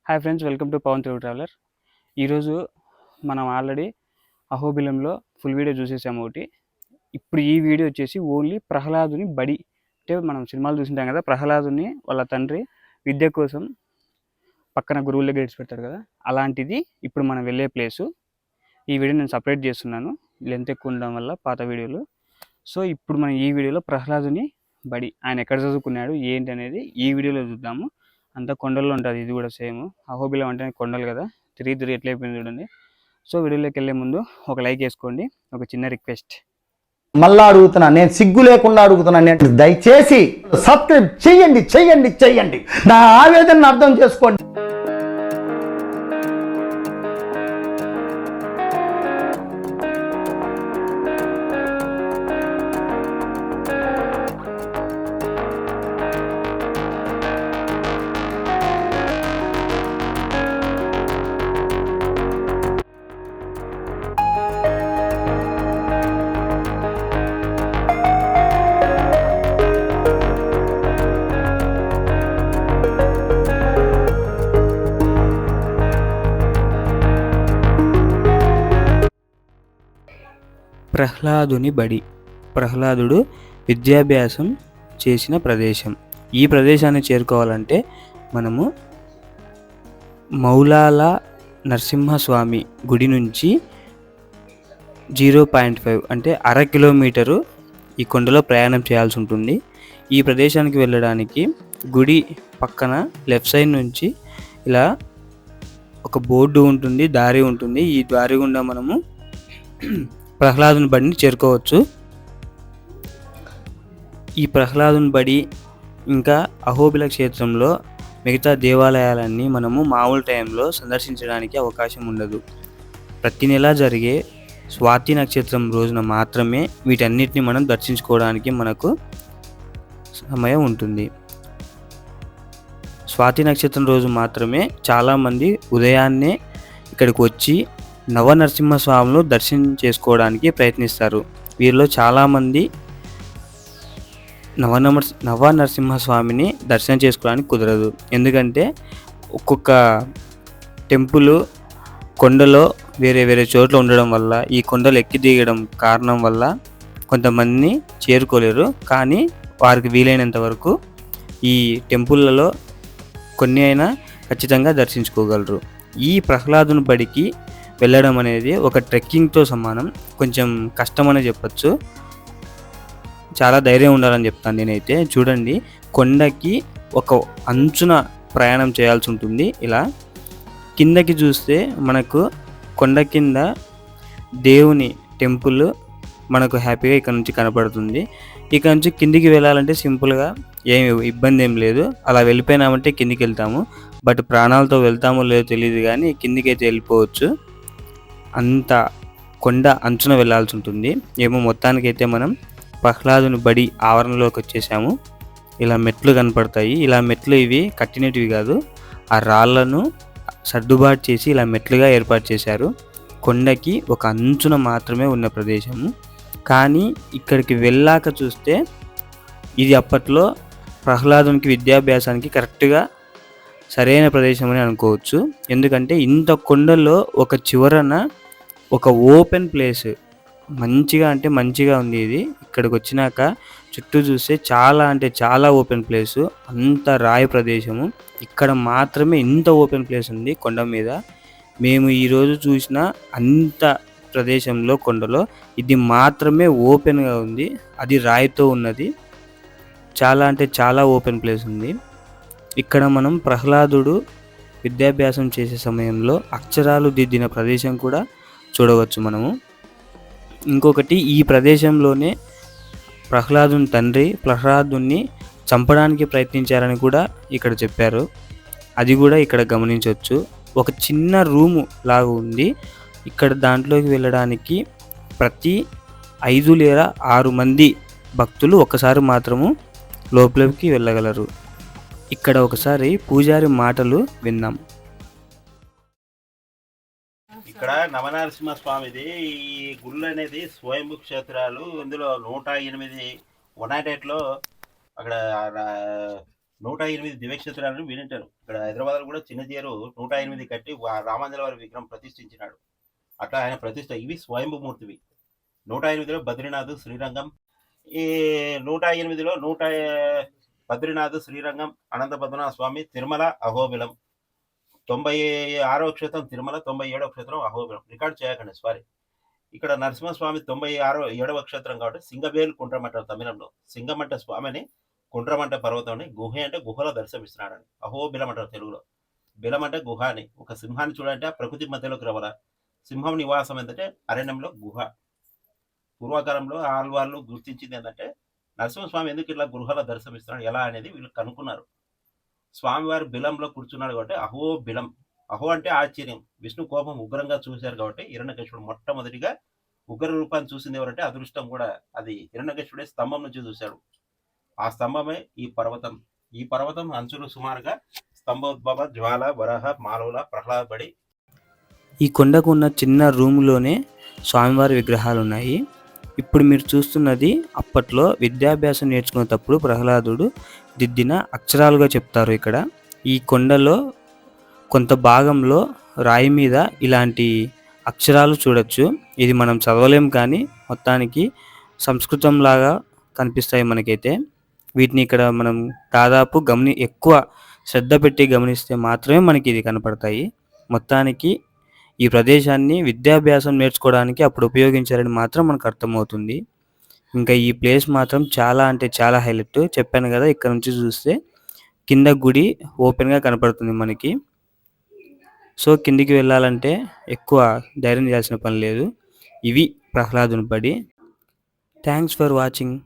Hi friends, welcome to Pavan Telugu traveller. ఈరోజు మనం already అహోబిలంలో ఫుల్ వీడియో చూసేసాము ఒకటి. ఇప్పుడు ఈ వీడియో వచ్చేసి ఓన్లీ ప్రహ్లాదుని బడి, అంటే మనం సినిమాలు చూసింటాం కదా, ప్రహ్లాదుని వాళ్ళ తండ్రి విద్య కోసం పక్కన గురువుల దగ్గర ఇడిచిపెడతాడు కదా, అలాంటిది ఇప్పుడు మనం వెళ్ళే ప్లేసు. ఈ వీడియో నేను సపరేట్ చేస్తున్నాను, లెంత్ ఎక్కువ ఉండడం వల్ల పాత వీడియోలు. సో ఇప్పుడు మనం ఈ వీడియోలో ప్రహ్లాదుని బడి, ఆయన ఎక్కడ చదువుకున్నాడు ఏంటి అనేది ఈ వీడియోలో చూద్దాము. అంతా కొండల్లో ఉంటుంది, ఇది కూడా సేమ్. అహోబిలం అంటే కొండలు కదా, తిరిగి తిరిగి ఎట్లా అయిపోయింది చూడండి. సో వీడియోలోకి వెళ్ళే ముందు ఒక లైక్ వేసుకోండి, ఒక చిన్న రిక్వెస్ట్. మళ్ళా అడుగుతున్నా, నేను సిగ్గు లేకుండా అడుగుతున్నా, నేను దయచేసి సబ్స్క్రైబ్ చెయ్యండి చెయ్యండి చెయ్యండి, నా ఆవేదనను అర్థం చేసుకోండి. ప్రహ్లాదుని బడి, ప్రహ్లాదుడు విద్యాభ్యాసం చేసిన ప్రదేశం. ఈ ప్రదేశాన్ని చేరుకోవాలంటే మనము మౌలాల నరసింహస్వామి గుడి నుంచి 0.5 అంటే 1/2 కిలోమీటరు ఈ కొండలో ప్రయాణం చేయాల్సి ఉంటుంది. ఈ ప్రదేశానికి వెళ్ళడానికి గుడి పక్కన లెఫ్ట్ సైడ్ నుంచి ఇలా ఒక బోర్డు ఉంటుంది, దారి ఉంటుంది. ఈ దారి గుండా మనము ప్రహ్లాదుని బడిని చేరుకోవచ్చు. ఈ ప్రహ్లాదుని బడి ఇంకా అహోబిల క్షేత్రంలో మిగతా దేవాలయాలన్నీ మనము మామూలు టైంలో సందర్శించడానికి అవకాశం ఉండదు. ప్రతి నెల జరిగే స్వాతి నక్షత్రం రోజున మాత్రమే వీటన్నిటిని మనం దర్శించుకోవడానికి మనకు సమయం ఉంటుంది. స్వాతి నక్షత్రం రోజు మాత్రమే చాలామంది ఉదయాన్నే ఇక్కడికి వచ్చి నవనరసింహస్వామిను దర్శనం చేసుకోవడానికి ప్రయత్నిస్తారు. వీరిలో చాలామంది నవనరసింహస్వామిని దర్శనం చేసుకోవడానికి కుదరదు. ఎందుకంటే ఒక్కొక్క టెంపుల్ కొండలో వేరే వేరే చోట్ల ఉండడం వల్ల, ఈ కొండలు ఎక్కి దిగడం కారణం వల్ల కొంతమందిని చేరుకోలేరు. కానీ వారికి వీలైనంత వరకు ఈ టెంపుల్లలో కొన్ని అయినా ఖచ్చితంగా దర్శించుకోగలరు. ఈ ప్రహ్లాదుని బడికి వెళ్ళడం అనేది ఒక ట్రెక్కింగ్తో సమానం. కొంచెం కష్టమని చెప్పచ్చు, చాలా ధైర్యం ఉండాలని చెప్తాను నేనైతే. చూడండి, కొండకి ఒక అంచున ప్రయాణం చేయాల్సి ఉంటుంది. ఇలా కిందకి చూస్తే మనకు కొండ కింద దేవుని టెంపుల్ మనకు హ్యాపీగా ఇక్కడ నుంచి కనపడుతుంది. ఇక్కడ నుంచి కిందికి వెళ్ళాలంటే సింపుల్గా ఏమి ఇబ్బంది ఏం లేదు, అలా వెళ్ళిపోయినామంటే కిందికి వెళ్తాము. బట్ ప్రాణాలతో వెళ్తామో లేదో తెలియదు, కానీ కిందికైతే వెళ్ళిపోవచ్చు. అంత కొండ అంచున వెళ్ళాల్సి ఉంటుంది. ఏమో మొత్తానికైతే మనం ప్రహ్లాదుని బడి ఆవరణలోకి వచ్చేసాము. ఇలా మెట్లు కనపడతాయి. ఇలా మెట్లు ఇవి కట్టినటివి కాదు, ఆ రాళ్లను సర్దుబాటు చేసి ఇలా మెట్లుగా ఏర్పాటు చేశారు. కొండకి ఒక అంచున మాత్రమే ఉన్న ప్రదేశము. కానీ ఇక్కడికి వెళ్ళాక చూస్తే ఇది అప్పట్లో ప్రహ్లాదునికి విద్యాభ్యాసానికి కరెక్ట్గా సరైన ప్రదేశం అని అనుకోవచ్చు. ఎందుకంటే ఇంత కొండలో ఒక చివరన ఒక ఓపెన్ ప్లేస్ మంచిగా ఉంది. ఇది ఇక్కడికి వచ్చినాక చుట్టూ చూస్తే చాలా అంటే చాలా ఓపెన్ ప్లేసు, అంత రాయి ప్రదేశము. ఇక్కడ మాత్రమే ఇంత ఓపెన్ ప్లేస్ ఉంది కొండ మీద. మేము ఈరోజు చూసిన అంత ప్రదేశంలో కొండలో ఇది మాత్రమే ఓపెన్గా ఉంది, అది రాయితో ఉన్నది. చాలా అంటే చాలా ఓపెన్ ప్లేస్ ఉంది. ఇక్కడ మనం ప్రహ్లాదుడు విద్యాభ్యాసం చేసే సమయంలో అక్షరాలు దిద్దిన ప్రదేశం కూడా చూడవచ్చు మనము. ఇంకొకటి, ఈ ప్రదేశంలోనే ప్రహ్లాదుని తండ్రి ప్రహ్లాదుని చంపడానికి ప్రయత్నించారని కూడా ఇక్కడ చెప్పారు. అది కూడా ఇక్కడ గమనించవచ్చు. ఒక చిన్న రూము లాగా ఉంది ఇక్కడ. దాంట్లోకి వెళ్ళడానికి ప్రతి 5 లేదా 6 మంది భక్తులు ఒకసారి మాత్రము లోపలికి వెళ్ళగలరు. ఇక్కడ ఒకసారి పూజారి మాటలు విందాం. ఇక్కడ నవనరసింహ స్వామిది ఈ గుళ్ళు అనేది స్వయంభూ క్షేత్రాలు. ఇందులో 108 108లో అక్కడ 108 దివ్యక్షేత్రాలను వినింటారు. ఇక్కడ హైదరాబాద్ కూడా చిన్న తీరు 108 కట్టి రామాంజల వారి విగ్రహం ప్రతిష్ఠించినాడు. అట్లా ఆయన ప్రతిష్ట ఇవి స్వయంభూమూర్తివి. 108లో బద్రీనాథ్, శ్రీరంగం. ఈ 108లో బద్రీనాథ్, శ్రీరంగం, అనంత పద్మనాభ స్వామి, తిరుమల, అహోబిలం. 96వ క్షేత్రం తిరుమల, 97వ క్షేత్రం అహోబిలం. రికార్డ్ చేయకండి, సారీ. ఇక్కడ నరసింహస్వామి 97వ క్షేత్రం కాబట్టి సింగబేల్ కుండ్రమట్ట తమిళంలో. సింగమంట స్వామిని కుండ్రమంట పర్వతం గుహ అంటే గుహలో దర్శనమిస్తున్నాడని. అహోబిలం అంటారు తెలుగులో. బిలం అంటే గుహ అని. ఒక సింహాన్ని చూడంటే ఆ ప్రకృతి మధ్యలోకి రావాల. సింహం నివాసం ఏంటంటే అరణ్యంలో గుహ. పూర్వకాలంలో ఆళ్వార్లు గుర్తించింది ఏంటంటే నరసింహస్వామి ఎందుకు ఇట్లా గృహలో దర్శనమిస్తున్నాడు ఎలా అనేది వీళ్ళు కనుక్కున్నారు. స్వామివారి బిలంలో కూర్చున్నాడు కాబట్టి అహో బిలం. అహో అంటే ఆశ్చర్యం. విష్ణు కోపం ఉగ్రంగా చూశారు కాబట్టి హిరణ్యకశిపుడు మొట్టమొదటిగా ఉగ్ర రూపాన్ని చూసింది ఎవరంటే అదృష్టం కూడా అది హిరణ్యకశిపుడే స్తంభం నుంచి చూశాడు. ఆ స్తంభమే ఈ పర్వతం. ఈ పర్వతం అంచులు సుమారుగా స్తంభోద్భవ, జ్వాల, వరహ, మాలోల, ప్రహ్లాదబడి. ఈ కొండకు ఉన్న చిన్న రూమ్లోనే స్వామివారి విగ్రహాలు ఉన్నాయి. ఇప్పుడు మీరు చూస్తున్నది అప్పట్లో విద్యాభ్యాసం నేర్చుకునేటప్పుడు ప్రహ్లాదుడు దిద్దిన అక్షరాలుగా చెప్తారు. ఇక్కడ ఈ కొండలో కొంత భాగంలో రాయి మీద ఇలాంటి అక్షరాలు చూడొచ్చు. ఇది మనం చదవలేం కానీ మొత్తానికి సంస్కృతం లాగా కనిపిస్తాయి మనకైతే. వీటిని ఇక్కడ మనం దాదాపు ఎక్కువ శ్రద్ధ పెట్టి గమనిస్తే మాత్రమే మనకి ఇది కనపడతాయి. మొత్తానికి ఈ ప్రదేశాన్ని విద్యాభ్యాసం నేర్చుకోవడానికి అప్పుడు ఉపయోగించారని మాత్రం మనకు అర్థమవుతుంది. ఇంకా ఈ ప్లేస్ మాత్రం చాలా అంటే చాలా హైలైట్. చెప్పాను కదా, ఇక్కడ నుంచి చూస్తే కింద గుడి ఓపెన్గా కనపడుతుంది మనకి. సో కిందికి వెళ్ళాలంటే ఎక్కువ ధైర్యం చేయాల్సిన పని లేదు. ఇవి ప్రహ్లాదుని పడి. Thanks for watching.